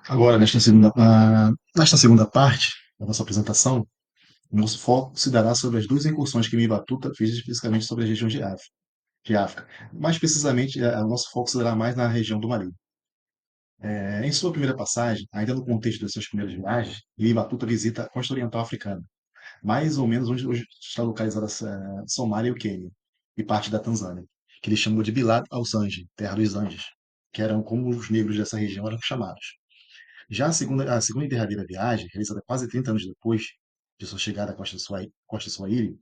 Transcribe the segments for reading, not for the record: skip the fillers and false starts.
Agora, nesta segunda parte da nossa apresentação, o nosso foco se dará sobre as duas incursões que Ibn Battuta fez especificamente sobre as regiões de África. Mais precisamente, o nosso foco se dará mais na região do Mali. Em sua primeira passagem, ainda no contexto das suas primeiras viagens, Ibn Battuta visita a costa oriental africana, mais ou menos onde hoje está localizada a Somália e o Quênia, e parte da Tanzânia, que ele chamou de Bilad al-Zanj, Terra dos Anjos, que eram como os negros dessa região eram chamados. Já a segunda e derradeira viagem, realizada quase 30 anos depois de sua chegada à costa Swahili,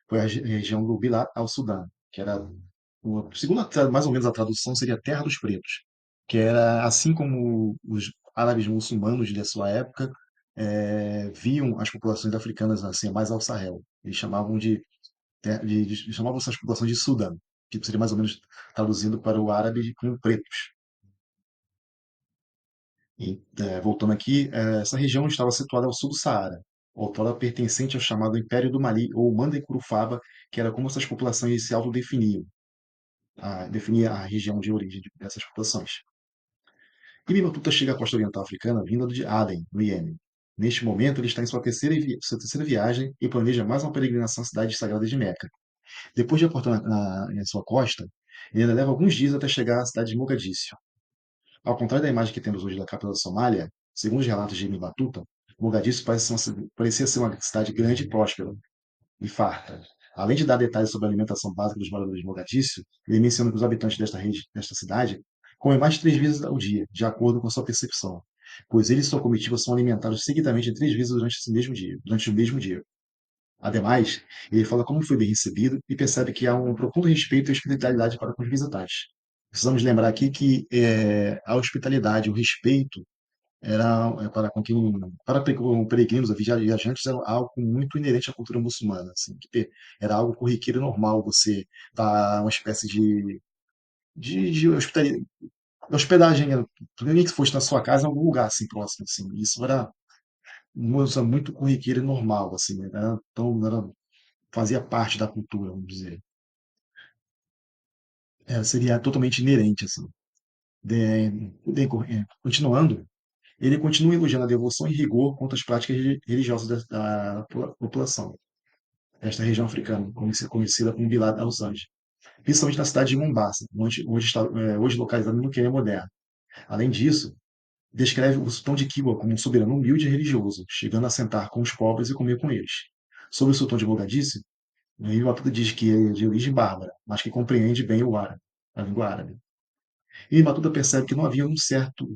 foi a região do Bilad al-Sudã, que era, segundo mais ou menos a tradução, seria Terra dos Pretos, que era assim como os árabes muçulmanos de sua época viam as populações africanas assim, mais ao Sahel. Eles chamavam chamavam essas populações de Sudã, que seria mais ou menos traduzindo para o árabe como pretos. Voltando aqui, essa região estava situada ao sul do Saara, outrora pertencente ao chamado Império do Mali, ou Manda Curufaba, que era como essas populações se autodefiniam, definia a região de origem dessas populações. Ibn Battuta chega à costa oriental africana vinda de Aden, no Iêmen. Neste momento, ele está em sua terceira viagem e planeja mais uma peregrinação à cidade sagrada de Meca. Depois de aportar em sua costa, ele ainda leva alguns dias até chegar à cidade de Mogadíscio. Ao contrário da imagem que temos hoje da capital da Somália, segundo os relatos de Ibn Battuta, Mogadíscio parecia ser uma cidade grande e próspera, e farta. Além de dar detalhes sobre a alimentação básica dos moradores de Mogadíscio, ele menciona que os habitantes desta cidade comem mais de 3 vezes ao dia, de acordo com a sua percepção, pois eles e sua comitiva são alimentados seguidamente 3 vezes durante o mesmo dia. Ademais, ele fala como foi bem recebido e percebe que há um profundo respeito e hospitalidade para com os visitantes. Precisamos lembrar aqui que a hospitalidade, o respeito, para com quem, para peregrinos, viajantes, era algo muito inerente à cultura muçulmana, assim, era algo corriqueiro e normal você dar uma espécie de hospedagem, nem que fosse na sua casa, em algum lugar assim próximo, assim. Isso era uma coisa muito corriqueira e normal, assim, fazia parte da cultura, vamos dizer. Seria totalmente inerente, assim. Continuando, ele continua elogiando a devoção e rigor quanto às práticas religiosas da população desta região africana, conhecida como Bilad al-Zanj, principalmente na cidade de Mombasa, hoje localizada no Quênia moderno. Além disso, descreve o sultão de Kiwa como um soberano humilde e religioso, chegando a sentar com os pobres e comer com eles. Sobre o sultão de Mogadíscio, o Batuta diz que é de origem bárbara, mas que compreende bem a língua árabe. E Batuta percebe que não havia um certo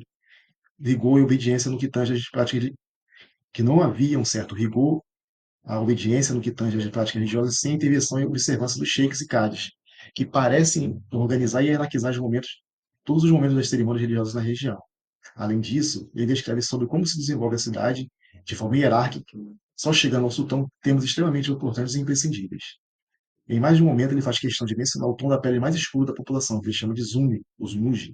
rigor e obediência no que tange às práticas que não havia um certo rigor, a obediência no que tange às práticas religiosas sem intervenção e observância dos sheiks e cadis, que parecem organizar e hierarquizar todos os momentos das cerimônias religiosas na região. Além disso, ele descreve sobre como se desenvolve a cidade de forma hierárquica, só chegando ao sultão temas extremamente importantes e imprescindíveis. Em mais de um momento, ele faz questão de mencionar o tom da pele mais escuro da população, que ele chama de Zuni, os Muji,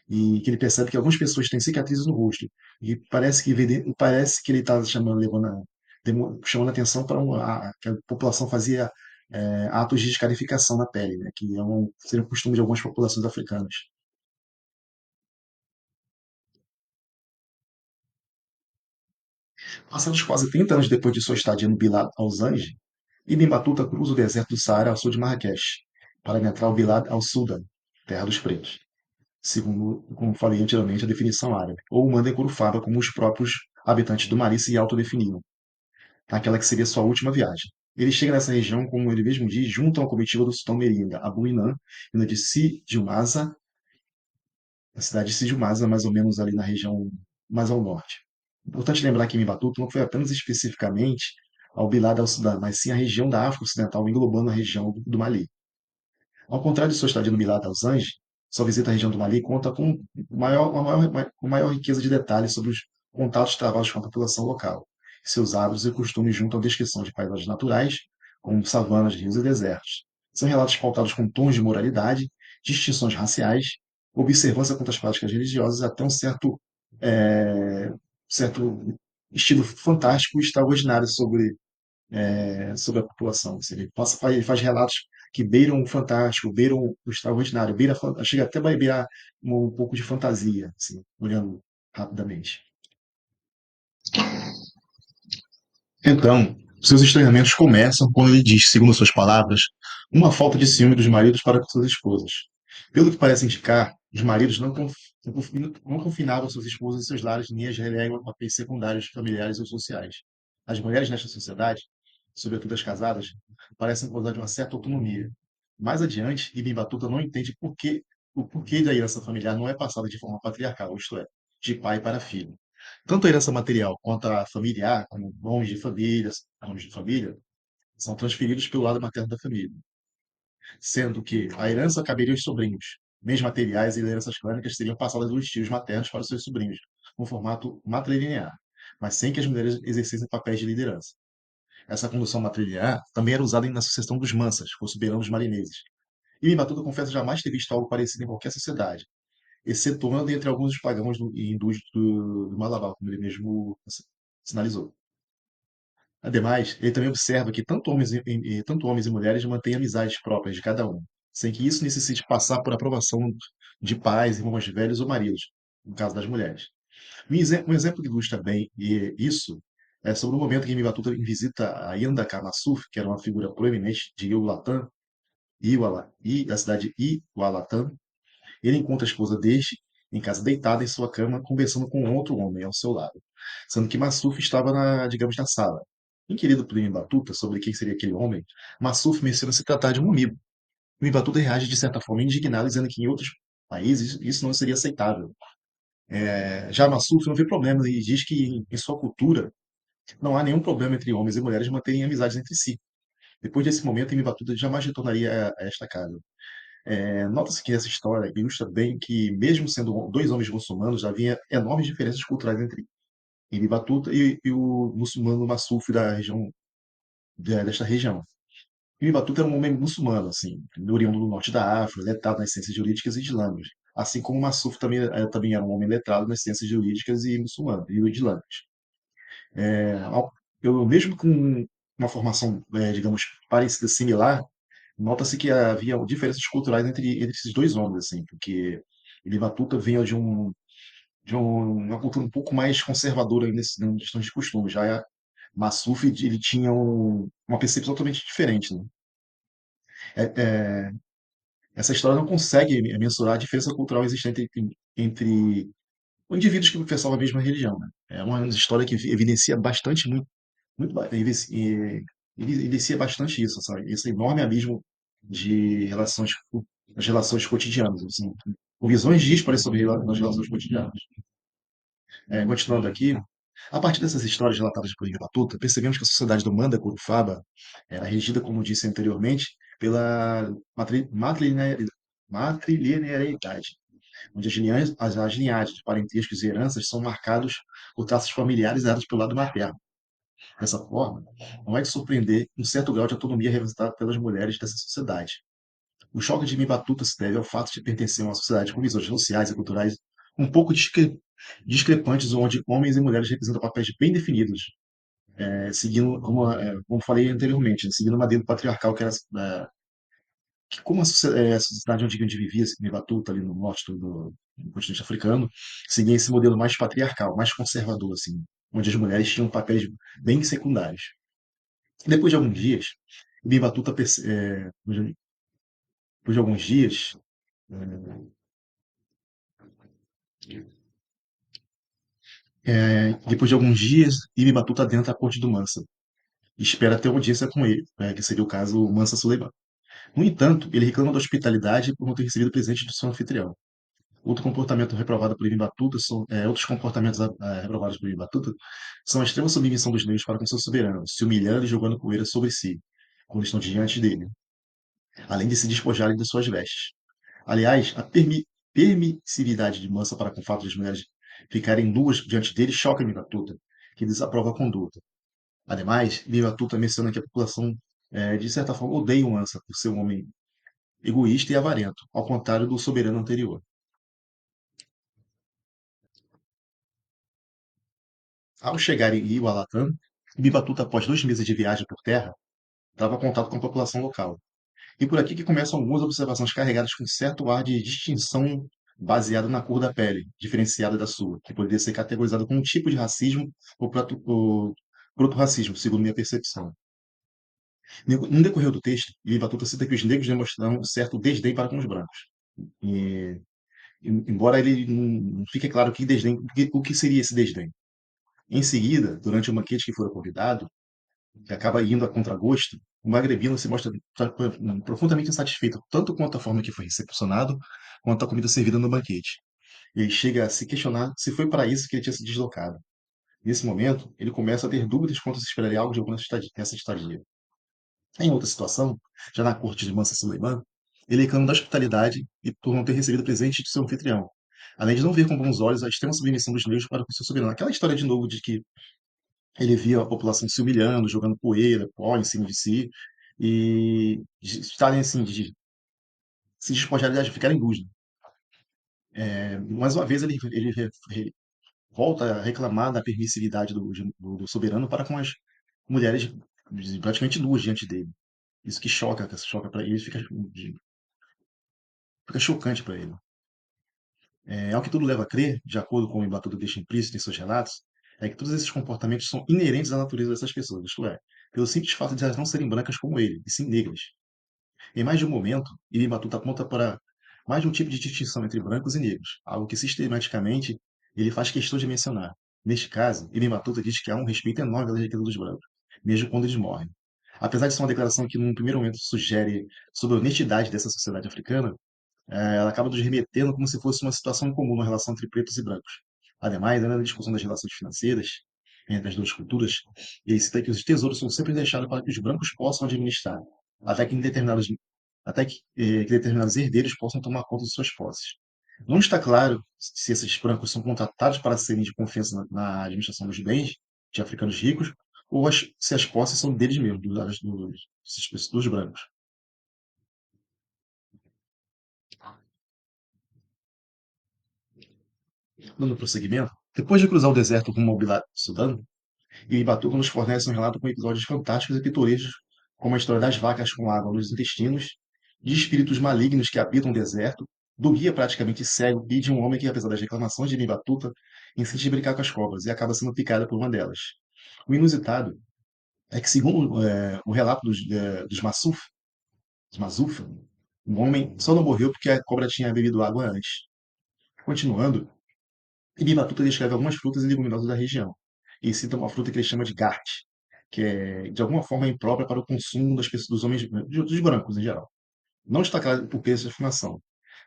e que ele percebe que algumas pessoas têm cicatrizes no rosto. E parece que ele está chamando a atenção para que a população fazia atos de descarificação na pele, né, que seria um costume de algumas populações africanas. Passados quase 30 anos depois de sua estadia no Bilad al-Zanj, Ibn Battuta cruza o deserto do Saara ao sul de Marrakech, para adentrar o Bilad al-Sudan, Terra dos Pretos, segundo, como falei anteriormente, a definição árabe, ou Manda Curufaba, como os próprios habitantes do Mali se autodefiniam, naquela que seria sua última viagem. Ele chega nessa região, como ele mesmo diz, junto a uma comitiva do sultão Merinda, Abu Inan, vinda de Sidi-Maza, a cidade de Sidi-Maza, mais ou menos ali na região mais ao norte. Importante lembrar que Mimbatuto não foi apenas especificamente ao Bilad al-Sudã, mas sim a região da África Ocidental, englobando a região do Mali. Ao contrário de sua estadia no Bilad al-Zanj, sua visita à região do Mali conta com maior riqueza de detalhes sobre os contatos travados com a população local, seus hábitos e costumes junto à descrição de paisagens naturais, como savanas, rios e desertos. São relatos pautados com tons de moralidade, distinções raciais, observância quanto às práticas religiosas, até um certo estilo fantástico e extraordinário sobre a população. Assim, ele faz relatos que beiram o fantástico, beiram o extraordinário, chega até a beirar um pouco de fantasia, assim, olhando. rapidamente. Então, seus estranhamentos começam quando ele diz, segundo suas palavras, uma falta de ciúme dos maridos para com suas esposas. Pelo que parece indicar, os maridos não confinavam suas esposas em seus lares nem as relegam a papéis secundários, familiares ou sociais. As mulheres nesta sociedade, sobretudo as casadas, parecem gozar de uma certa autonomia. Mais adiante, Ibn Batuta não entende o porquê da herança familiar não é passada de forma patriarcal, isto é, de pai para filho. Tanto a herança material quanto a familiar, como nomes de família, são transferidos pelo lado materno da família, sendo que a herança caberia aos sobrinhos. Bens materiais e heranças clânicas seriam passadas dos tios maternos para os seus sobrinhos, no formato matrilinear, mas sem que as mulheres exercessem papéis de liderança. Essa condução matrilinear também era usada na sucessão dos mansas, os soberanos marineses. E Mimatuta confessa jamais ter visto algo parecido em qualquer sociedade, excetuando entre alguns dos pagãos e hindus do Malabar, como ele mesmo sinalizou. Ademais, ele também observa que tanto homens e mulheres mantêm amizades próprias de cada um, sem que isso necessite passar por aprovação de pais, irmãos mais velhos ou maridos, no caso das mulheres. Um exemplo que ilustra bem isso é sobre o momento em que Mivatuta visita a Yandaka Massuf, que era uma figura proeminente de da cidade de Iwalatan. Ele encontra a esposa deste em casa deitada em sua cama, conversando com outro homem ao seu lado, sendo que Massuf estava digamos, na sala. Inquirido por Batuta sobre quem seria aquele homem, Massuf menciona se tratar de um amigo. Batuta reage de certa forma indignado, dizendo que em outros países isso não seria aceitável. Já Massuf não vê problema e diz que em sua cultura não há nenhum problema entre homens e mulheres manterem amizades entre si. Depois desse momento, Batuta jamais retornaria a esta casa. Nota-se que essa história ilustra bem que, mesmo sendo dois homens muçulmanos, havia enormes diferenças culturais entre Ibn Batuta e o muçulmano Massuf desta região. Ibn Batuta era um homem muçulmano, assim, oriundo do norte da África, letrado nas ciências jurídicas e islâmicas, assim como Massuf também era um homem letrado nas ciências jurídicas e muçulmanas e islâmicas. Mesmo com uma formação, digamos, parecida, similar, nota-se que havia diferenças culturais entre esses dois homens, assim, porque Ibn Batuta vinha uma cultura um pouco mais conservadora na questão de costumes. Já Massuf, ele tinha uma percepção totalmente diferente, né? É, é, essa história não consegue mensurar a diferença cultural existente entre indivíduos que professavam a mesma religião, né? É uma história que evidencia bastante, evidencia bastante isso, sabe? Esse enorme abismo de as relações cotidianas, assim, com visões díspares sobre as relações cotidianas. Continuando aqui, a partir dessas histórias relatadas por Ibn Batuta, percebemos que a sociedade do Manda Curupaba era regida, como disse anteriormente, pela matrilinearidade, onde as linhagens, parentescos e heranças são marcados por traços familiares dados pelo lado materno. Dessa forma, não é de surpreender um certo grau de autonomia representada pelas mulheres dessa sociedade. O choque de Mibatuta se deve ao fato de pertencer a uma sociedade com visões sociais e culturais um pouco discrepantes, onde homens e mulheres representam papéis bem definidos, seguindo, como falei anteriormente, né, seguindo uma modelo patriarcal que como a sociedade onde vivia, Mibatuta, ali no norte do continente africano, seguia esse modelo mais patriarcal, mais conservador, assim, onde as mulheres tinham papéis bem secundários. Depois de alguns dias, Mibatuta, depois de alguns dias, Ibn Batuta adentra a corte do Mansa e espera ter audiência com ele, que seria o caso Mansa Suleiman. No entanto, ele reclama da hospitalidade por não ter recebido presente de seu anfitrião. Outros comportamentos reprovados por Ibn Batuta são a extrema submissão dos negros para com seus soberanos, se humilhando e jogando poeira sobre si, quando estão diante dele, além de se despojarem de suas vestes. Aliás, a permissividade de Mansa para com o fato de as mulheres ficarem nuas diante dele choca Ibn Batuta, que desaprova a conduta. Ademais, Ibn menciona que a população, de certa forma, odeia o Mansa por ser um homem egoísta e avarento, ao contrário do soberano anterior. Ao chegar em Iualatan, Ibn após 2 meses de viagem por terra, trava contato com a população local. E por aqui que começam algumas observações carregadas com certo ar de distinção baseado na cor da pele, diferenciada da sua, que poderia ser categorizado como um tipo de racismo ou proto-racismo, segundo minha percepção. No decorrer do texto, Batuta cita que os negros demonstraram um certo desdém para com os brancos. E, embora ele não fique claro que desdém, o que seria esse desdém. Em seguida, durante o banquete que fora convidado, que acaba indo a contragosto, o magrebino se mostra profundamente insatisfeito, tanto quanto a forma que foi recepcionado, quanto a comida servida no banquete. Ele chega a se questionar se foi para isso que ele tinha se deslocado. Nesse momento, ele começa a ter dúvidas quanto se esperaria algo de alguma essa estadia. Em outra situação, já na corte de Mansa Suleiman, ele reclama da hospitalidade e por não ter recebido presente de seu anfitrião, além de não ver com bons olhos a extrema submissão dos negros para com seu soberano. Aquela história de novo de que ele via a população se humilhando, jogando poeira, pó em cima de si, e de estarem assim, de se despojarem de ficarem nus. Né? Mais uma vez, volta a reclamar da permissividade do soberano para com as mulheres praticamente nuas diante dele. Isso que choca para ele, fica chocante para ele. Ao que tudo leva a crer, de acordo com o Embatuda deixa implícito em seus relatos, é que todos esses comportamentos são inerentes à natureza dessas pessoas, isto é, pelo simples fato de elas não serem brancas como ele, e sim negras. Em mais de um momento, Ibn Battuta aponta para mais de um tipo de distinção entre brancos e negros, algo que sistematicamente ele faz questão de mencionar. Neste caso, Ibn Battuta diz que há um respeito enorme à riqueza dos brancos, mesmo quando eles morrem. Apesar de ser uma declaração que, num primeiro momento, sugere sobre a honestidade dessa sociedade africana, ela acaba nos remetendo como se fosse uma situação comum na relação entre pretos e brancos. Ademais, na discussão das relações financeiras entre as duas culturas, ele cita que os tesouros são sempre deixados para que os brancos possam administrar, até que, que determinados herdeiros possam tomar conta de suas posses. Não está claro se esses brancos são contratados para serem de confiança na administração dos bens de africanos ricos ou se as posses são deles mesmos, dos brancos. Dando prosseguimento, depois de cruzar o deserto rumo ao Bilad Sudã, e Batuta nos fornece um relato com episódios fantásticos e pitorescos, como a história das vacas com água nos intestinos, de espíritos malignos que habitam o deserto, do guia praticamente cego e de um homem que, apesar das reclamações de Batuta, insiste em brincar com as cobras e acaba sendo picada por uma delas. O inusitado é que, segundo o relato dos Masuf, o homem só não morreu porque a cobra tinha bebido água antes. Continuando, Ibn Battuta descreve algumas frutas e leguminosas da região, e cita uma fruta que ele chama de gart, que é de alguma forma imprópria para o consumo das pessoas, dos homens, dos brancos em geral. Não está claro por que essa afirmação,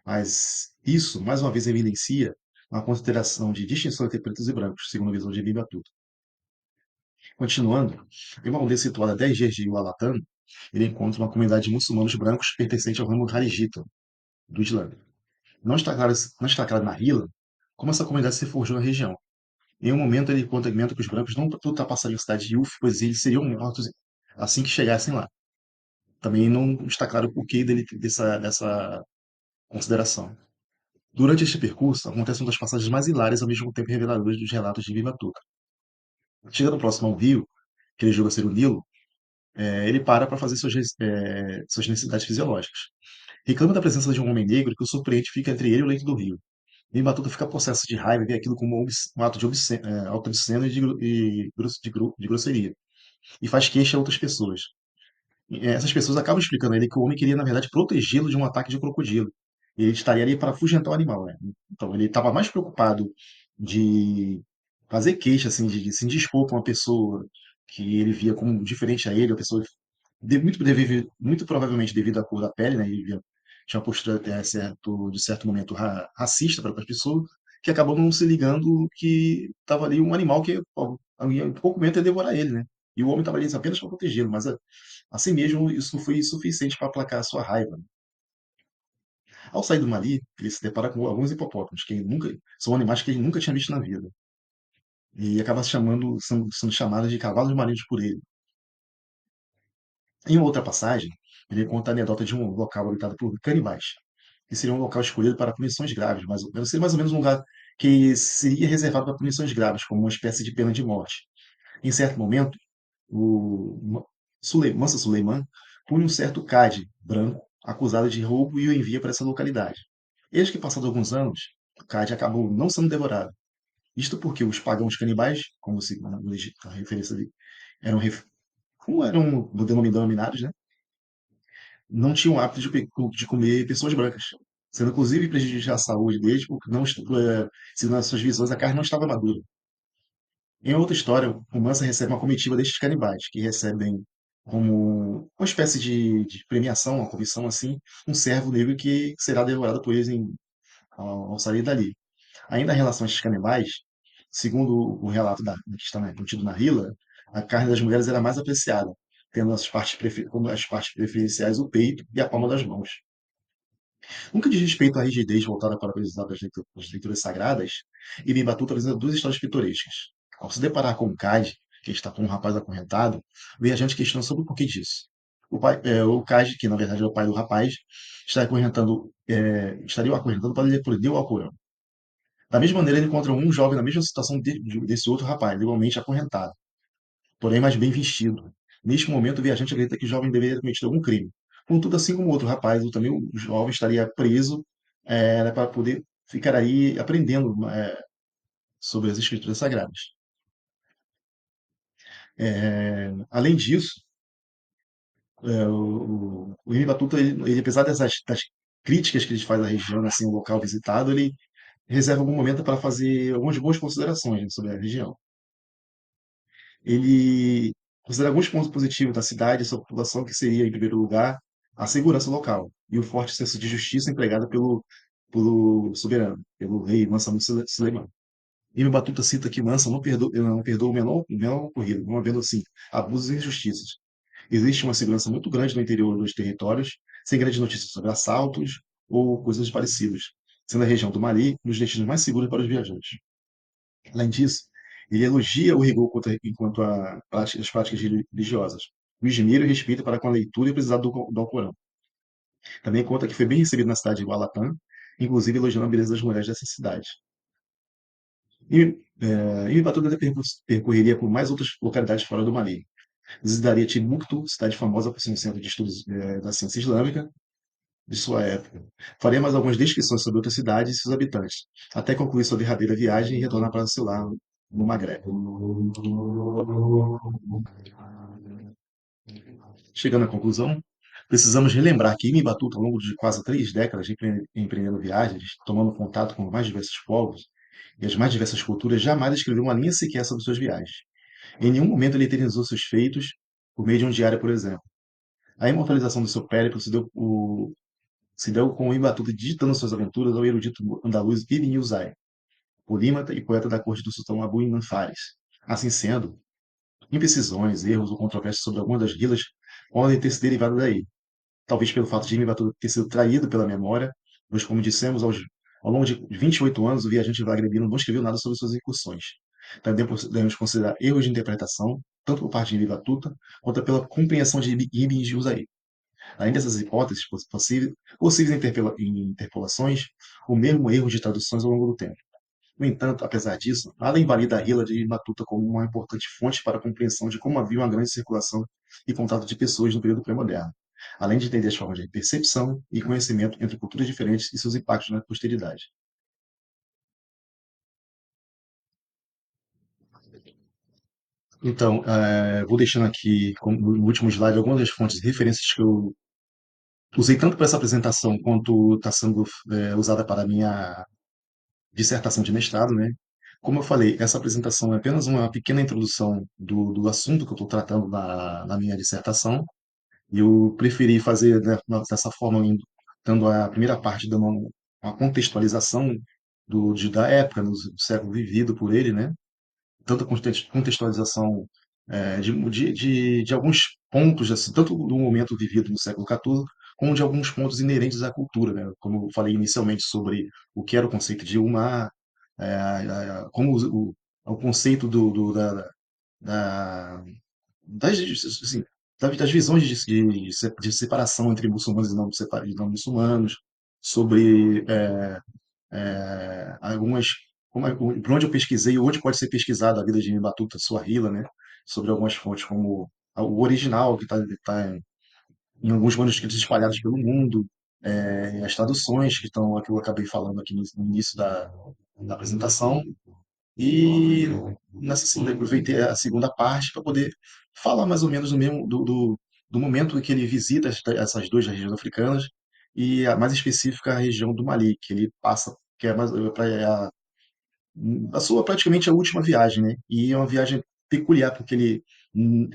mas isso, mais uma vez, evidencia uma consideração de distinção entre pretos e brancos, segundo a visão de Ibn Battuta. Continuando, em uma aldeia situada a 10 dias de Ualatan, ele encontra uma comunidade de muçulmanos brancos pertencente ao ramo Harijita, do Islã. Não está claro na Hila como essa comunidade se forjou na região. Em um momento, ele conta que os brancos não ultrapassariam a cidade de Uf, pois eles seriam mortos assim que chegassem lá. Também não está claro o porquê dessa consideração. Durante este percurso, acontece uma das passagens mais hilárias ao mesmo tempo reveladoras dos relatos de Vivatuca. Chegando próximo ao rio, que ele julga ser o Nilo, ele para fazer suas necessidades fisiológicas. Reclama da presença de um homem negro que o surpreende fica entre ele e o leito do rio. Vivatuca fica possesso de raiva e vê aquilo como um ato de auto obsceno de grosseria. E faz queixa a outras pessoas. Essas pessoas acabam explicando a ele que o homem queria, na verdade, protegê-lo de um ataque de crocodilo. E ele estaria ali para afugentar o animal, né? Então ele estava mais preocupado de fazer queixa, assim, de se indispor com uma pessoa que ele via como diferente a ele, uma pessoa muito provavelmente devido à cor da pele, né? Tinha uma postura de certo momento racista para as pessoas, que acabou não se ligando que estava ali um animal que pô, em pouco momento ia devorar ele, né? E o homem estava ali apenas para protegê-lo, mas assim mesmo isso não foi suficiente para aplacar a sua raiva. Ao sair do Mali, ele se depara com alguns hipopótamos, que ele nunca, são animais que ele nunca tinha visto na vida. E acaba sendo chamados de cavalos marinhos por ele. Em outra passagem, ele conta a anedota de um local habitado por canibais, que seria um local escolhido para punições graves, mas seria mais ou menos um lugar que seria reservado para punições graves, como uma espécie de pena de morte. Em certo momento, Mansa Suleiman pune um certo Cade branco acusado de roubo e o envia para essa localidade. Eis que, passados alguns anos, Cádia acabou não sendo devorado. Isto porque os pagãos canibais, como se a referência ali, eram, como eram denominados, né? Não tinham o hábito de comer pessoas brancas, sendo inclusive prejudicial à saúde deles, porque não, segundo as suas visões, a carne não estava madura. Em outra história, o Mansa recebe uma comitiva destes canibais, que recebem como uma espécie de premiação, uma comissão assim, um servo negro que será devorado por eles ao sair dali. Ainda em relação a estes canibais, segundo o relato que está contido na Hila, a carne das mulheres era mais apreciada, tendo como as partes preferenciais o peito e a palma das mãos. Nunca diz respeito à rigidez voltada para a aprendizado das leituras sagradas, e Bimbatul apresenta duas histórias pitorescas. Ao se deparar com Kaj, que está com um rapaz acorrentado, o viajante questiona sobre o porquê disso. O Kaj, que na verdade é o pai do rapaz, estaria o acorrentando para lhe prender o Alcorão. Da mesma maneira, ele encontra um jovem na mesma situação desse outro rapaz, igualmente acorrentado, porém mais bem vestido. Neste momento, o viajante acredita que o jovem deveria ter cometido algum crime. Contudo, assim como o outro rapaz, também o jovem estaria preso, para poder ficar aí aprendendo, sobre as escrituras sagradas. Além disso, o Ibn Batuta, ele, apesar das críticas que ele faz à região, assim, o local visitado, ele reserva algum momento para fazer algumas boas considerações, né, sobre a região. Ele considera alguns pontos positivos da cidade e sua população, que seria, em primeiro lugar, a segurança local e o forte senso de justiça empregado pelo soberano, pelo rei Mansa Musa Suleiman. Ibn Batuta cita que Mansa não perdoa o menor ocorrido, não havendo, assim, abusos e injustiças. Existe uma segurança muito grande no interior dos territórios, sem grandes notícias sobre assaltos ou coisas parecidas, sendo a região do Mali um dos destinos mais seguros para os viajantes. Além disso, ele elogia o rigor enquanto a as práticas religiosas, o esmero e respeito para com a leitura e o aprendizado do Alcorão. Também conta que foi bem recebido na cidade de Gualatã, inclusive elogiando a beleza das mulheres dessa cidade. E Ibatuba percorreria por mais outras localidades fora do Mali. Visitaria Timbuktu, cidade famosa por ser um centro de estudos da ciência islâmica de sua época. Faria mais algumas descrições sobre outras cidades e seus habitantes, até concluir sua derradeira viagem e retornar para seu lar no Maghreb. Chegando à conclusão, precisamos relembrar que Ibn Battuta, ao longo de quase 3 décadas empreendendo viagens, tomando contato com os mais diversos povos e as mais diversas culturas, jamais escreveu uma linha sequer sobre suas viagens. Em nenhum momento ele eternizou seus feitos por meio de um diário, por exemplo. A imortalização do seu périplo se deu com o Ibn Battuta digitando suas aventuras ao erudito andaluz Ibn Yusay, polímata e poeta da corte do sultão Abu Ibn Faris. Assim sendo, imprecisões, erros ou controvérsias sobre algumas das vilas podem ter se derivado daí, talvez pelo fato de Mbappé ter sido traído pela memória, pois, como dissemos, ao longo de 28 anos, o viajante vagrebino não escreveu nada sobre suas incursões. Também devemos considerar erros de interpretação, tanto por parte de Ibn Battuta, quanto pela compreensão de Ibn Juzay. Além dessas hipóteses possíveis interpolações, o mesmo erro de traduções ao longo do tempo. No entanto, apesar disso, nada invalida a Hila de Ibn Battuta como uma importante fonte para a compreensão de como havia uma grande circulação e contato de pessoas no período pré-moderno, além de entender as formas de percepção e conhecimento entre culturas diferentes e seus impactos na posteridade. Então, vou deixando aqui no último slide algumas das fontes e referências que eu usei tanto para essa apresentação quanto está sendo usada para a minha dissertação de mestrado, né? Como eu falei, essa apresentação é apenas uma pequena introdução do assunto que eu estou tratando na minha dissertação, e eu preferi fazer, né, dessa forma, dando a primeira parte, dando uma contextualização da época, do século vivido por ele, né? Tanto a contextualização de alguns pontos, assim, tanto do momento vivido no século XIV, como de alguns pontos inerentes à cultura, né? Como eu falei inicialmente sobre o que era o conceito de Umar, como o conceito da, das, assim, das visões de separação entre muçulmanos e não muçulmanos, sobre algumas. Por onde eu pesquisei, onde pode ser pesquisada a vida de Batuta Suahila, né? Sobre algumas fontes, como o original, que está em alguns manuscritos espalhados pelo mundo, as traduções que eu acabei falando aqui no início da apresentação, e nessa segunda, eu aproveitei a segunda parte para poder falar mais ou menos do momento em que ele visita essas duas regiões africanas, e a mais específica a região do Mali, que ele passa, que é a sua praticamente a última viagem, né? E é uma viagem peculiar, porque ele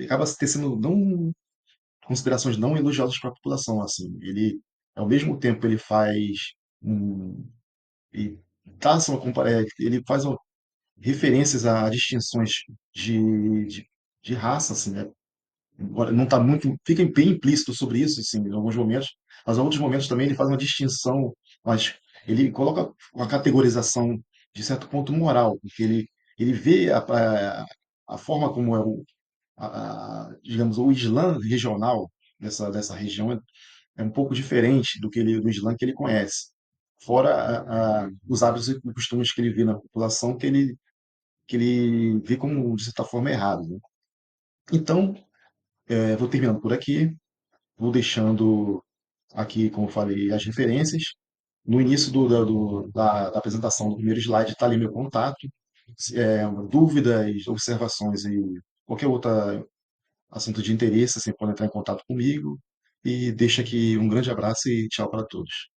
acaba tecendo não considerações não elogiosas para a população, assim. Ele, ao mesmo tempo, ele faz um, e traça ele faz referências a distinções de, de, de raça, assim, né? Agora, não está muito, fica bem implícito sobre isso, assim, em alguns momentos, mas em outros momentos também ele faz uma distinção, mas ele coloca uma categorização de certo ponto moral, porque ele vê a forma como é digamos, o Islã regional dessa região é um pouco diferente do Islã que ele conhece. Fora os hábitos e costumes que ele vê na população, que ele vê como, de certa forma, errado, né? Então, vou terminando por aqui, vou deixando aqui, como eu falei, as referências. No início da apresentação do primeiro slide está ali meu contato. Dúvidas, observações e qualquer outro assunto de interesse, você pode entrar em contato comigo. E deixo aqui um grande abraço e tchau para todos.